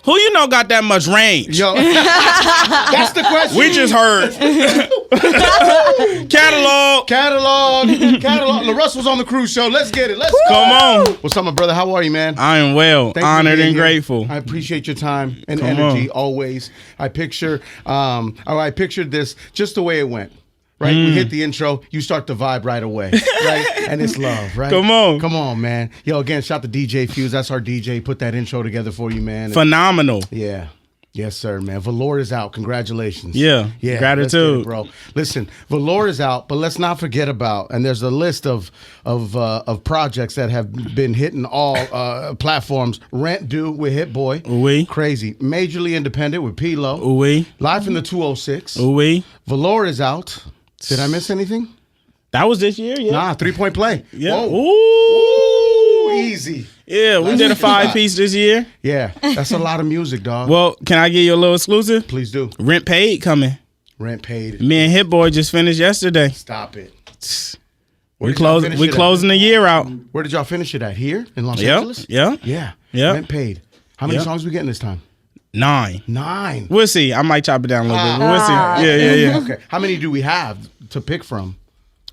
Who you know got that much range? Yo, that's the question. We just heard. Catalog. LaRussell's on the Cruz Show. Let's get it. Let's go. Come on. What's up, my brother? How are you, man? I am well. Thanks for honored being and here. grateful. I appreciate your time and Come energy on. always. I pictured this just the way it went. Right? We hit the intro, you start to vibe right away. Right? And it's love, right? Come on. Come on, man. Yo, again, shout to DJ Fuse. That's our DJ. Put that intro together for you, man. Phenomenal. Yeah. Yes, sir, man. Velour is out. Congratulations. Yeah. Let's Gratitude. get it, bro. Listen, Velour is out, but let's not forget about, and there's a list of projects that have been hitting all platforms. Rent Due with Hit Boy. Ooh-wee. Crazy. Majorly Independent with P-Lo. Ooh-wee. Live from the 206. Ooh-wee. Velour is out. Did I miss anything? That was this year, yeah. Nah, 3-point play. Yeah. Whoa. Ooh. Easy. Yeah, we did a 5-piece this year. Yeah, that's a lot of music, dog. Well, can I give you a little exclusive? Please do. Rent Paid coming. Rent Paid. Me and Hit Boy just finished yesterday. Stop it. We closing the year out. Where did y'all finish it at? Here in Los Yep. Angeles? Yeah. Yeah. Yep. Rent Paid. How many Yep. songs we getting this time? 9. 9. We'll see. I might chop it down a little bit. But we'll see. Yeah. Okay. How many do we have to pick from?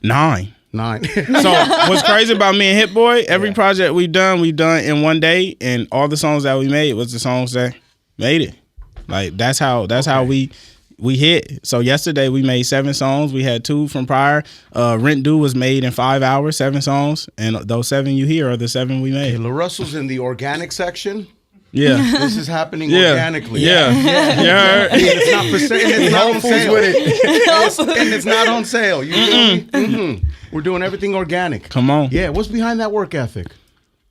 9. 9. So what's crazy about me and Hit Boy, every project we've done in one day, and all the songs that we made was the songs that made it. Like that's how we hit. So yesterday we made 7 songs. We had 2 from prior. Rent Due was made in 5 hours, 7 songs, and those 7 you hear are the 7 we made. Hey, LaRussell's in the organic section. Yeah. This is happening organically. Yeah. And it's not for sale. And it's not on sale. And it's not on sale. You feel me? Mm-hmm. We're doing everything organic. Come on. Yeah. What's behind that work ethic?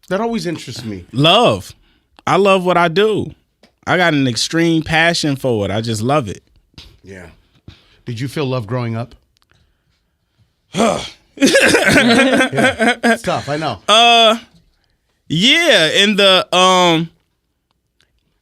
That always interests me. Love. I love what I do. I got an extreme passion for it. I just love it. Yeah. Did you feel love growing up? Yeah. It's tough. I know. Yeah, in the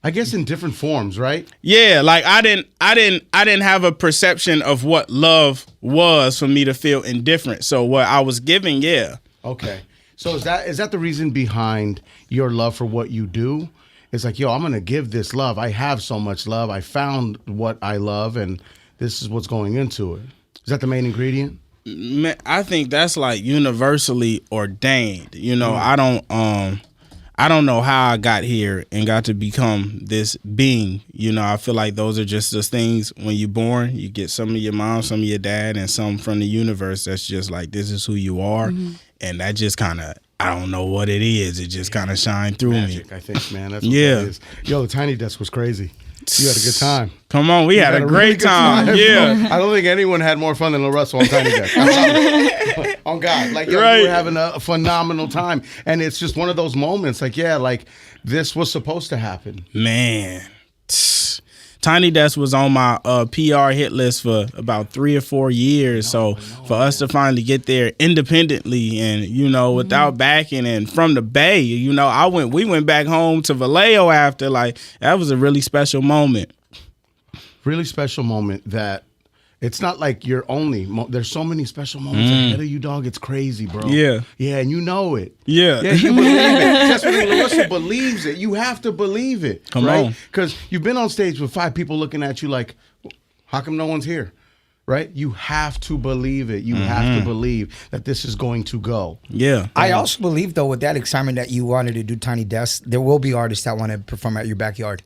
I guess in different forms, right? yeah, like I didn't have a perception of what love was for me to feel indifferent. So what I was giving, yeah. Okay. So is that the reason behind your love for what you do? It's like, yo, I'm going to give this love. I have so much love. I found what I love, and this is what's going into it. Is that the main ingredient? Man, I think that's like universally ordained. You know, I don't know how I got here and got to become this being. You know, I feel like those are just those things when you're born, you get some of your mom, some of your dad, and some from the universe that's just like, this is who you are. Mm-hmm. And that just kind of, I don't know what it is. It just kind of shined through Magic, me. I think, man. That's what that is. Yo, the Tiny Desk was crazy. You had a good time. Come on, we had a really great good time. Yeah. I don't think anyone had more fun than LaRussell on Tiny Desk. On God. Like, yo, Right. we were having a phenomenal time. And it's just one of those moments, like, yeah, like, this was supposed to happen. Man. Tiny Desk was on my PR hit list for about 3 or 4 years. So for us to finally get there independently and, you know, without backing and from the Bay, you know, we went back home to Vallejo after. Like, that was a really special moment. Really special moment that it's not like you're only, there's so many special moments ahead of you, dog. It's crazy, bro. Yeah. Yeah, and you know it. Yeah. Yeah, you believe it. That's when LaRussell believes it. You have to believe it. Come right? on. Because you've been on stage with 5 people looking at you like, how come no one's here? Right? You have to believe it. You have to believe that this is going to go. Yeah. I also believe, though, with that excitement that you wanted to do Tiny Desk, there will be artists that want to perform at your backyard.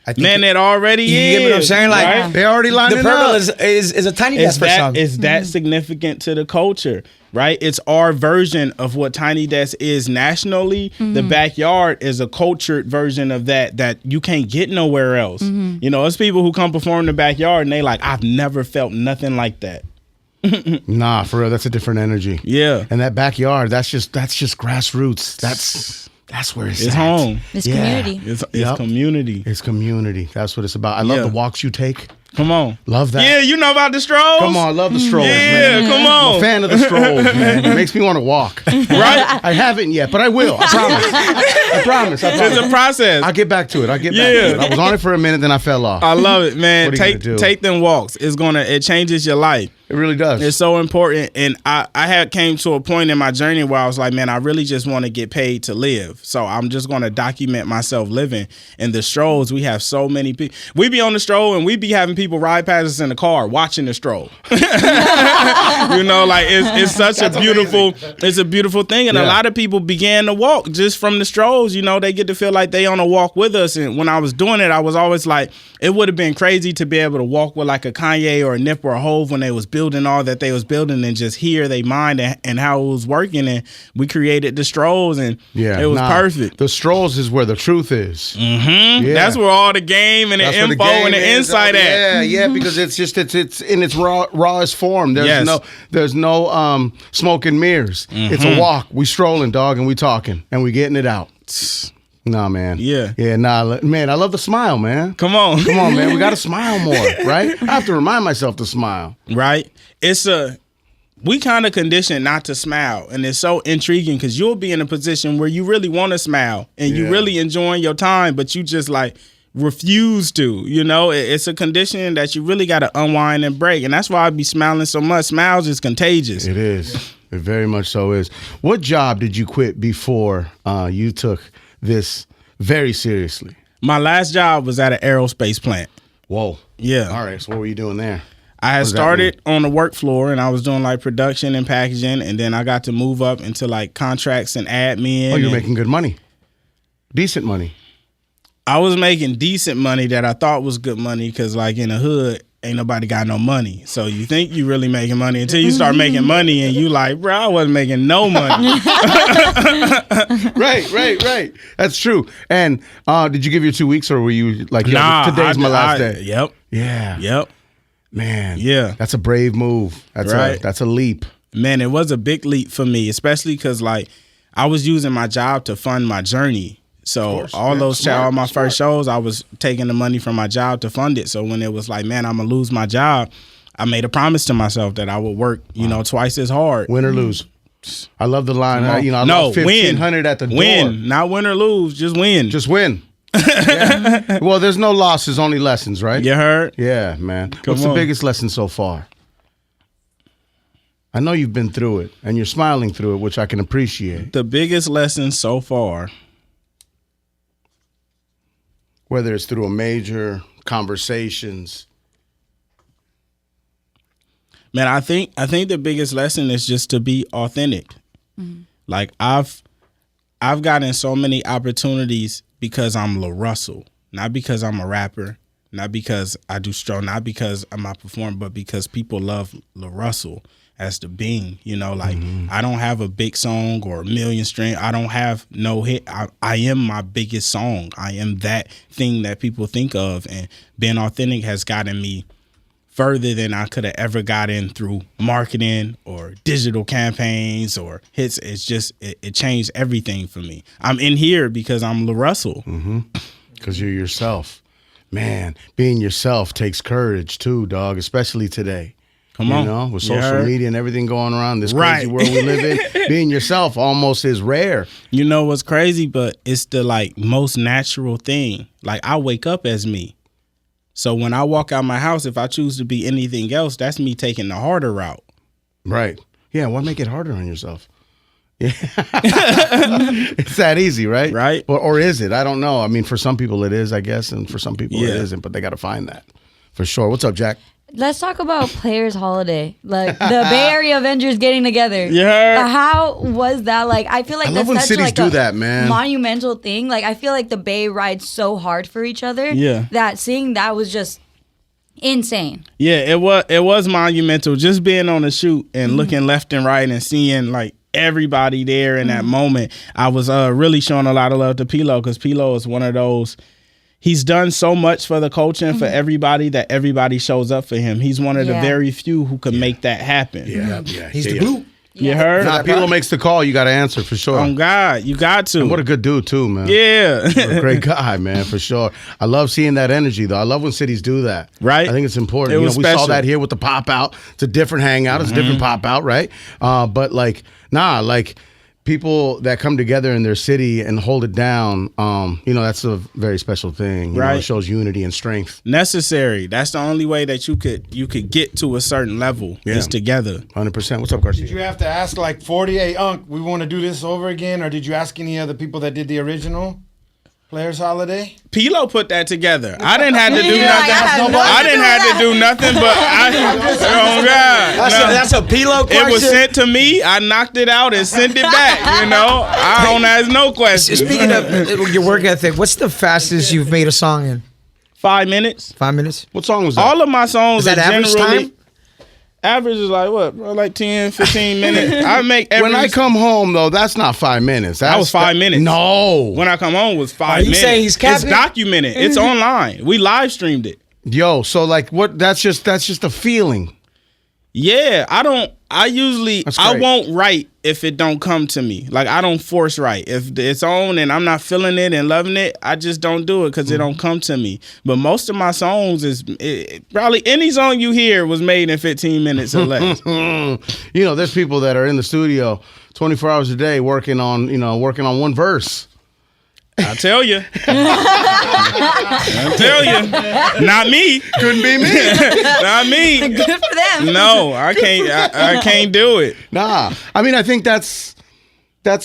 I think Man, it already is. You get what I'm saying? Like, right? They already lined the it Purple up. is a Tiny Desk for some. It's that significant to the culture, right? It's our version of what Tiny Desk is nationally. The backyard is a cultured version of that you can't get nowhere else. You know, it's people who come perform in the backyard and they like, I've never felt nothing like that. Nah, for real, that's a different energy. Yeah. And that backyard, that's just grassroots. That's where it's It's at. home. It's community. It's Yep. community. It's community. That's what it's about. I love Yeah. the walks you take. Come on. Love that. Yeah, you know about the strolls? Come on, I love the strolls, Yeah, man. come I'm on. a fan of the strolls, man. It makes me want to walk. Right? I haven't yet, but I will. I promise. I promise. It's a process. I'll get back to it. Yeah. I was on it for a minute, then I fell off. I love it, man. What are you gonna do? Take them walks. It changes your life. It really does. It's so important. And I had came to a point in my journey where I was like, man, I really just want to get paid to live. So I'm just going to document myself living. And the strolls, we have so many people. We be on the stroll and we be having people ride past us in the car watching the stroll. You know, like it's such a beautiful, it's a beautiful thing. And a lot of people began to walk just from the strolls. You know, they get to feel like they on a walk with us. And when I was doing it, I was always like, it would have been crazy to be able to walk with like a Kanye or a Nip or a Hove when they was building all that they was building and just hear they mind and how it was working. And we created the strolls and it was perfect. The strolls is where the truth is. Mm-hmm. Yeah. That's where all the game and the info and the insight at. Yeah, because it's in its rawest form. There's no smoke and mirrors. Mm-hmm. It's a walk. We strolling, dog, and we talking and we getting it out. Nah, man. Yeah, nah, man, I love the smile, man. Come on, man. We got to smile more, right? I have to remind myself to smile. Right. We kind of conditioned not to smile, and it's so intriguing because you'll be in a position where you really want to smile and you really enjoying your time, but you just like refuse to, you know. It's a condition that you really got to unwind and break, and that's why I be smiling so much. Smiles is contagious. It is. It very much so is. What job did you quit before you took this very seriously? My last job was at an aerospace plant. Whoa. Yeah. All right. So what were you doing there? I had started on the work floor and I was doing like production and packaging, and then I got to move up into like contracts and admin. Oh, you're making good money. Decent money. I was making decent money that I thought was good money because like in the hood, ain't nobody got no money. So you think you really making money until you start making money and you like, bro, I wasn't making no money. Right. That's true. And did you give your 2 weeks or were you like, today's my last day? Yep. Yeah. Yep. Man. Yeah. That's a brave move. That's a leap. Man, it was a big leap for me, especially because like I was using my job to fund my journey. So all my first shows, I was taking the money from my job to fund it. So when it was like, man, I'm going to lose my job, I made a promise to myself that I would work, twice as hard. Win or lose. I love the line. I lost 1,500 at the door. Win, not win or lose, just win. Just win. Yeah. Well, there's no losses, only lessons, right? You heard? Yeah, man. What's the biggest lesson so far? I know you've been through it, and you're smiling through it, which I can appreciate. The biggest lesson so far, whether it's through a major conversations. Man, I think the biggest lesson is just to be authentic. Mm-hmm. Like I've gotten so many opportunities because I'm LaRussell, not because I'm a rapper, not because I do stroll, not because I'm a performer, but because people love LaRussell as the being, I don't have a big song or a million stream. I don't have no hit. I am my biggest song. I am that thing that people think of, and being authentic has gotten me further than I could have ever gotten through marketing or digital campaigns or hits. It's just, it changed everything for me. I'm in here because I'm LaRussell. Mm-hmm. Because you're yourself. Man, being yourself takes courage too, dog, especially today. Come on. With social media and everything going around, this crazy world we live in, being yourself almost is rare. You know what's crazy? But it's the like most natural thing. Like I wake up as me. So when I walk out my house, if I choose to be anything else, that's me taking the harder route. Right. Yeah. Why make it harder on yourself? Yeah. It's that easy, right? Right. Or is it? I don't know. I mean, for some people it is, I guess. And for some people it isn't, but they got to find that for sure. What's up, Jack? Let's talk about Players Holiday, like the Bay Area Avengers getting together. Yeah. How was that? Like, I feel like I love when cities do that, man. Monumental thing. Like, I feel like the Bay rides so hard for each other. Yeah. That seeing that was just insane. Yeah, it was monumental. Just being on the shoot and looking left and right and seeing like everybody there in that moment. I was really showing a lot of love to Pilo because Pilo is one of those. He's done so much for the culture and for everybody that everybody shows up for him. He's one of the very few who can make that happen. Yeah. He's the glue. You heard? Nah, Pilo makes the call. You got to answer for sure. Oh, God. You got to. And what a good dude, too, man. Yeah. What a great guy, man, for sure. I love seeing that energy, though. I love when cities do that. Right. I think it's important. We saw that here with the pop-out. It's a different hangout. It's a different pop-out, right? But, people that come together in their city and hold it down, that's a very special thing. You know, it shows unity and strength. Necessary. That's the only way that you could get to a certain level is together. 100%. What's up, Garcia? Did you have to ask like 48, Unc, we want to do this over again? Or did you ask any other people that did the original Players Holiday? Pilo put that together. I didn't have to do nothing. I didn't have to do nothing, but oh God. That's a Pilo question. It was sent to me. I knocked it out and sent it back. You know, I don't ask no questions. Speaking of your work ethic, what's the fastest you've made a song in? 5 minutes. 5 minutes? What song was that? All of my songs Is that are average generally time? average is like what? Like 10, 15 minutes. I make every When I come home, though, that's not 5 minutes. That was 5 minutes. No. When I come home was 5 Are you minutes. saying he's capping? It's documented. It's online. We live streamed it. Yo, so like what? That's just a feeling. Yeah, I That's great. won't write if it don't come to me. Like I don't force write. If it's on and I'm not feeling it and loving it, I just don't do it because it don't come to me. But most of my songs probably any song you hear was made in 15 minutes or less. There's people that are in the studio 24 hours a day working on one verse. I tell you. Not me. Couldn't be me. Not me. Good for them. No, I can't. I can't do it. Nah. I mean, I think that's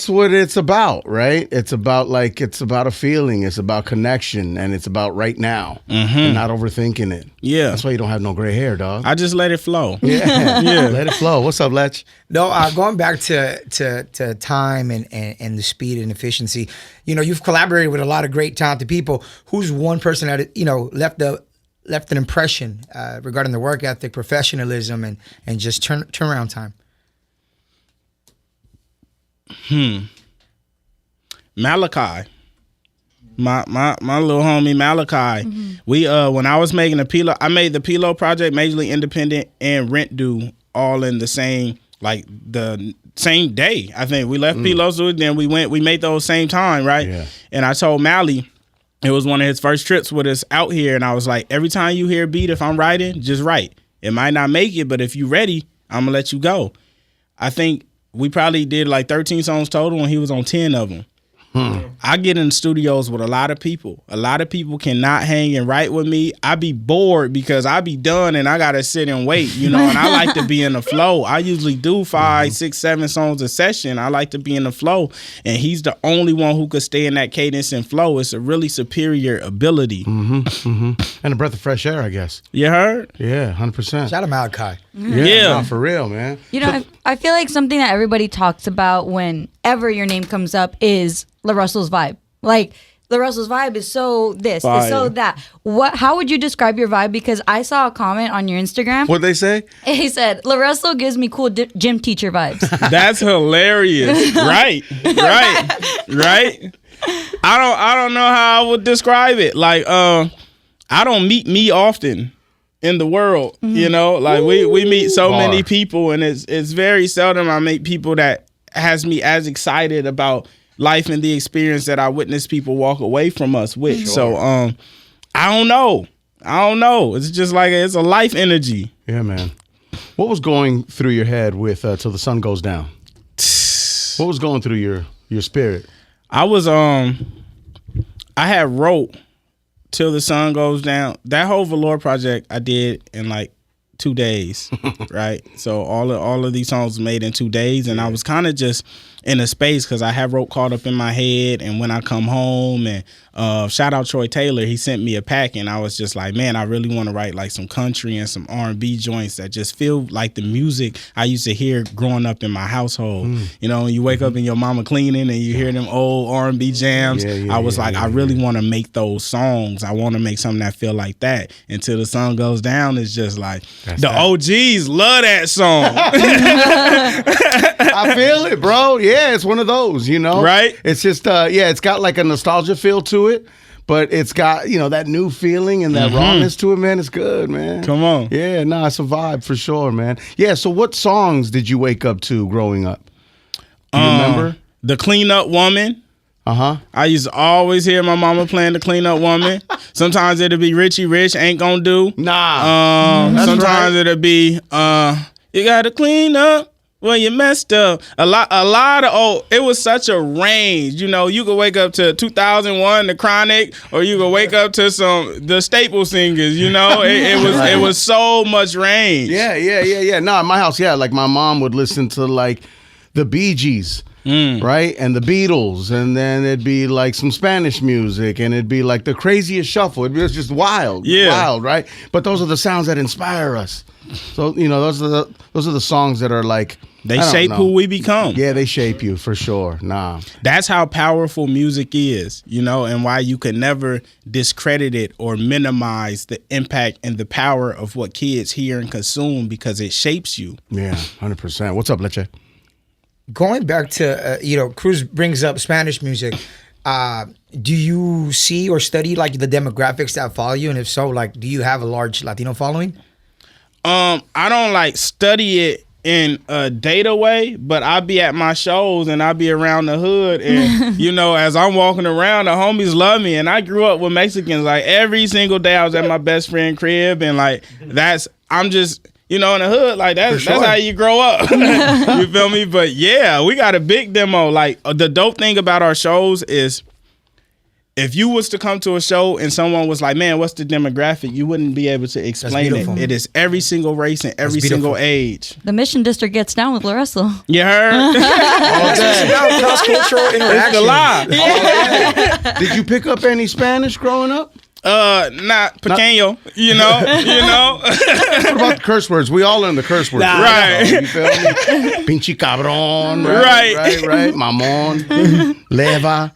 what it's about, right? It's about a feeling. It's about connection, and it's about right now and not overthinking it. Yeah. That's why you don't have no gray hair, dog. I just let it flow. Yeah. Yeah. Let it flow. What's up, Lech? No, going back to time and the speed and efficiency. You've collaborated with a lot of great, talented people. Who's one person that left an impression regarding the work ethic, professionalism, and just turnaround time? Malachi. My little homie Malachi. We when I was making I made the Pilo project, Majorly Independent and Rent Due all in the same day. I think we left Pilo's, then we made those same time, right? Yeah. And I told Mally, it was one of his first trips with us out here, and I was like, every time you hear a beat, if I'm writing, just write. It might not make it, but if you ready, I'm gonna let you go. I think we probably did like 13 songs total, and he was on 10 of them. I get in studios with a lot of people. A lot of people cannot hang and write with me. I be bored because I be done and I gotta sit and wait, and I like to be in the flow. I usually do 5, 6, 7 songs a session. I like to be in the flow, and he's the only one who could stay in that cadence and flow. It's a really superior ability. And a breath of fresh air, I guess. You heard? Yeah, 100%. Shout out Malachi. Yeah. Nah, for real, man. I feel like something that everybody talks about whenever your name comes up is LaRussell's vibe. Like, LaRussell's vibe is so this, is so that. How would you describe your vibe? Because I saw a comment on your Instagram. What'd they say? He said, LaRussell gives me cool gym teacher vibes. That's hilarious. Right. I don't know how I would describe it. Like, I don't meet me often in the world, like we meet so many people, and it's very seldom I meet people that has me as excited about life and the experience that I witness people walk away from us with. Sure. So I don't know. It's just like it's a life energy. Yeah, man. What was going through your head with Till the Sun Goes Down? What was going through your spirit? I was I had wrote Till the Sun Goes Down. That whole Velour project I did in like 2 days, right? So all of these songs made in 2 days, and I was kind of just in a space because I have wrote Caught Up in My Head, and When I Come Home, and shout out Troy Taylor, he sent me a pack, and I was just like, man, I really want to write like some country and some R&B joints that just feel like the music I used to hear growing up in my household. You wake up and your mama cleaning and you hear them old R&B jams. I was like, I really want to make those songs. I want to make something that feel like that. Until the Sun Goes Down is just like, OGs love that song. I feel it, bro. Yeah, it's one of those, Right? It's just, it's got like a nostalgia feel to it, but it's got, that new feeling and that rawness to it, man. It's good, man. Come on. Yeah, it's a vibe for sure, man. Yeah, so what songs did you wake up to growing up? Do you remember? The Clean Up Woman. I used to always hear my mama playing The Clean Up Woman. Sometimes it'll be Richie Rich, Ain't Gonna Do. Nah. Sometimes it'll be, you gotta clean up well, you messed up. A lot of it was such a range. You know, you could wake up to 2001, The Chronic, or you could wake up to the Staple Singers. You know, it was so much range. Yeah. No, at my house, like my mom would listen to like the Bee Gees. Right, and the Beatles, and then it'd be like some Spanish music, and it'd be like the craziest shuffle. It was just wild, right? But those are the sounds that inspire us. So you know, those are the songs that are like they shape who we become. Yeah, they shape you for sure. That's how powerful music is, you know, and why you can never discredit it or minimize the impact and the power of what kids hear and consume because it shapes you. Yeah, 100%. What's up, Leche? Going back to, Cruz brings up Spanish music. Do you see or study like the demographics that follow you? And if so, like, do you have a large Latino following? I don't like study it in a data way, but I be at my shows and I be around the hood. And, you know, as I'm walking around, the homies love me. And I grew up with Mexicans. Like every single day I was at my best friend's crib. And like, I'm just... You know, in the hood, like that's how you grow up. You feel me? But yeah, we got a big demo. Like the dope thing about our shows is if you was to come to a show and someone was like, man, what's the demographic? You wouldn't be able to explain it. It is every single race and every single age. The Mission District gets down with LaRussell. You heard? Cross-cultural interaction. It's the lie. Yeah. Did you pick up any Spanish growing up? Not pequeño, you know. What about the curse words? We all learn the curse words. Right. You feel me? Pinche cabrón. Right. Mamón. Leva.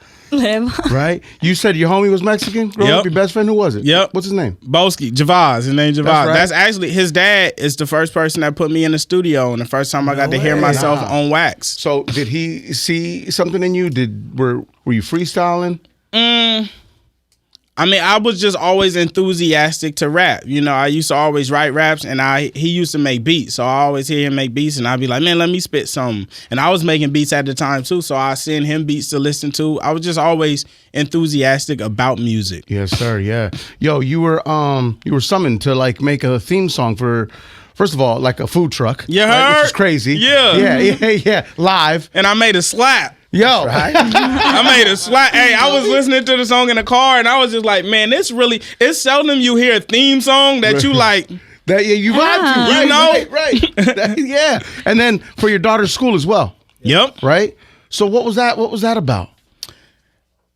Right. You said your homie was Mexican growing up? Your best friend? Who was it? Yep. What's his name? Boski. Javaz. His name Javaz. That's actually, his dad is the first person that put me in the studio and the first time I got to hear myself on wax. So did he see something in you? Were you freestyling? I mean, I was just always enthusiastic to rap. You know, I used to always write raps, and he used to make beats. So I always hear him make beats, and I'd be like, man, let me spit something. And I was making beats at the time, too, so I send him beats to listen to. I was just always enthusiastic about music. Yes, sir, yeah. Yo, you were summoned to, like, make a theme song for... First of all, like a food truck. You heard? Which is crazy. Yeah. Live. And I made a slap. Yo. Right? I made a slap. Hey, I was listening to the song in the car and I was just like, man, it's seldom you hear a theme song that you like. That you vibe to. Right, you know? Right. Yeah. And then for your daughter's school as well. Yep. Right? So what was that about?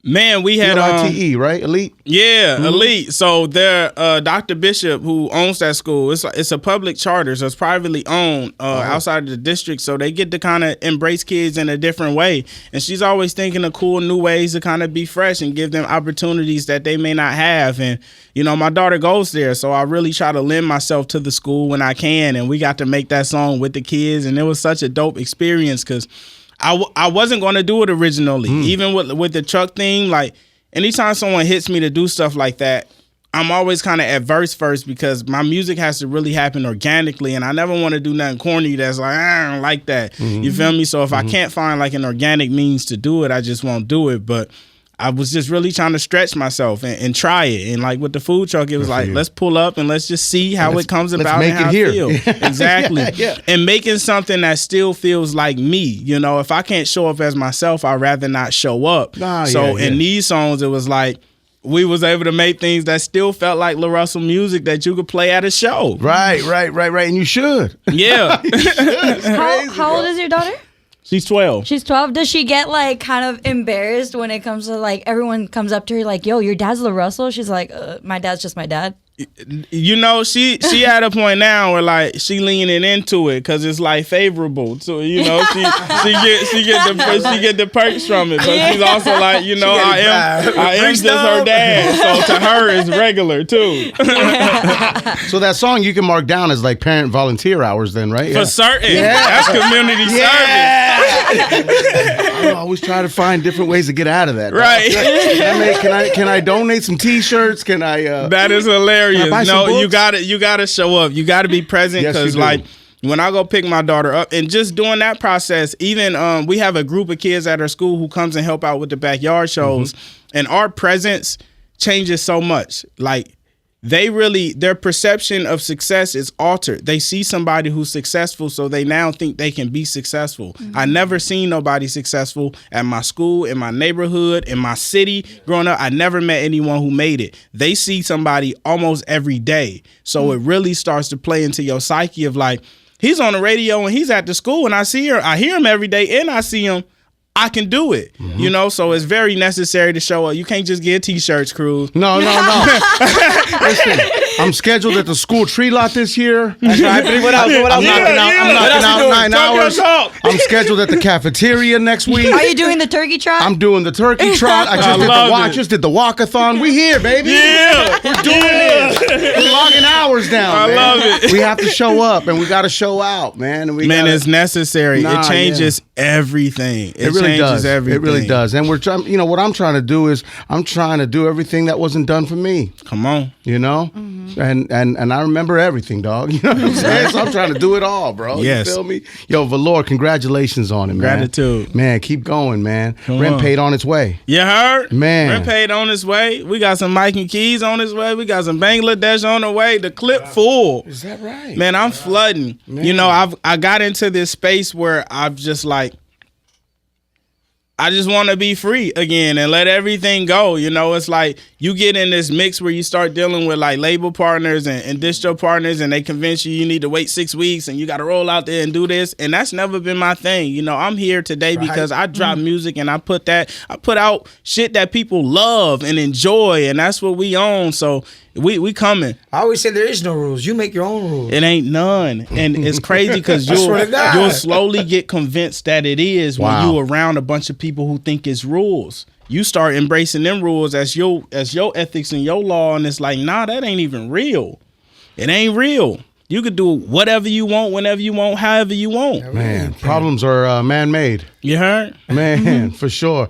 Man, we had ELITE, right? Elite? Yeah, Elite. So there, Dr. Bishop, who owns that school, it's a public charter, so it's privately owned outside of the district. So they get to kind of embrace kids in a different way. And she's always thinking of cool new ways to kind of be fresh and give them opportunities that they may not have. And, you know, my daughter goes there, so I really try to lend myself to the school when I can. And we got to make that song with the kids. And it was such a dope experience because I wasn't going to do it originally. Even with the truck thing, like anytime someone hits me to do stuff like that, I'm always kind of adverse first because my music has to really happen organically, and I never want to do nothing corny that's like, I don't like that. You feel me? So if I can't find like an organic means to do it, I just won't do it. But I was just really trying to stretch myself and try it. And like with the food truck, it was like, let's pull up and let's just see how it comes about and how I feel. Exactly. Yeah. And making something that still feels like me. You know, if I can't show up as myself, I'd rather not show up. In these songs, it was like, we was able to make things that still felt like LaRussell music that you could play at a show. Right. And you should. Yeah. You should. It's crazy, how old is your daughter? She's 12. She's 12. Does she get like kind of embarrassed when it comes to like everyone comes up to her like, yo, your dad's LaRussell? She's like, my dad's just my dad. You know, she at a point now where like she leaning into it because it's like favorable. So you know, she get the perks from it. But she's also like, you know, I am just her dad. So to her it's regular too. So that song you can mark down as like parent volunteer hours then, right? For certain. That's community service. I always try to find different ways to get out of that. Right. Can I donate some T-shirts? Can I? That is hilarious. No, you gotta show up. You gotta be present because like when I go pick my daughter up and just doing that process, even we have a group of kids at our school who comes and help out with the backyard shows, and our presence changes so much. Like their perception of success is altered. They see somebody who's successful, so they now think they can be successful. I never seen nobody successful at my school, in my neighborhood, in my city. Growing up, I never met anyone who made it. They see somebody almost every day. So it really starts to play into your psyche of like, he's on the radio and he's at the school and I hear him every day and I see him. I can do it, you know, so it's very necessary to show up. You can't just get T-shirts, Cruz. No. Listen, I'm scheduled at the school tree lot this year. That's right. What else? I'm knocking out 9 hours. I'm scheduled at the cafeteria next week. Are you doing the turkey trot? I'm doing the turkey trot. I just did the walkathon. We here, baby. Yeah. We're doing it. We're logging hours down, I man. love it. We have to show up and we got to show out, man. And it's necessary. It changes everything. It really does. Everything. It really does. And we're trying, you know, what I'm trying to do is I'm trying to do everything that wasn't done for me. Come on. You know? And I remember everything, dog. You know what I'm saying? So I'm trying to do it all, bro. Yes. You feel me? Yo, Valor, congratulations on it, man. Gratitude. Man, keep going, man. Come Rent on. paid on its way. You heard? Man. Rent paid on its way. We got some Mike and Keys on its way. We got some Bangladesh on the way. The clip full. Is that right? Man, I'm flooding. Man. You know, I got into this space where I've just like, I just want to be free again and let everything go. You know, it's like you get in this mix where you start dealing with like label partners and distro partners and they convince you need to wait 6 weeks and you got to roll out there and do this. And that's never been my thing. You know, I'm here today because I drop music and I put out shit that people love and enjoy. And that's what we own. So we coming. I always say there is no rules. You make your own rules. It ain't none. And it's crazy because you'll slowly get convinced that it is when you around a bunch of people who think it's rules. You start embracing them rules as your ethics and your law, and it's like, nah, that ain't even real. It ain't real. You could do whatever you want, whenever you want, however you want. Man, problems are man-made. You heard? Man, for sure.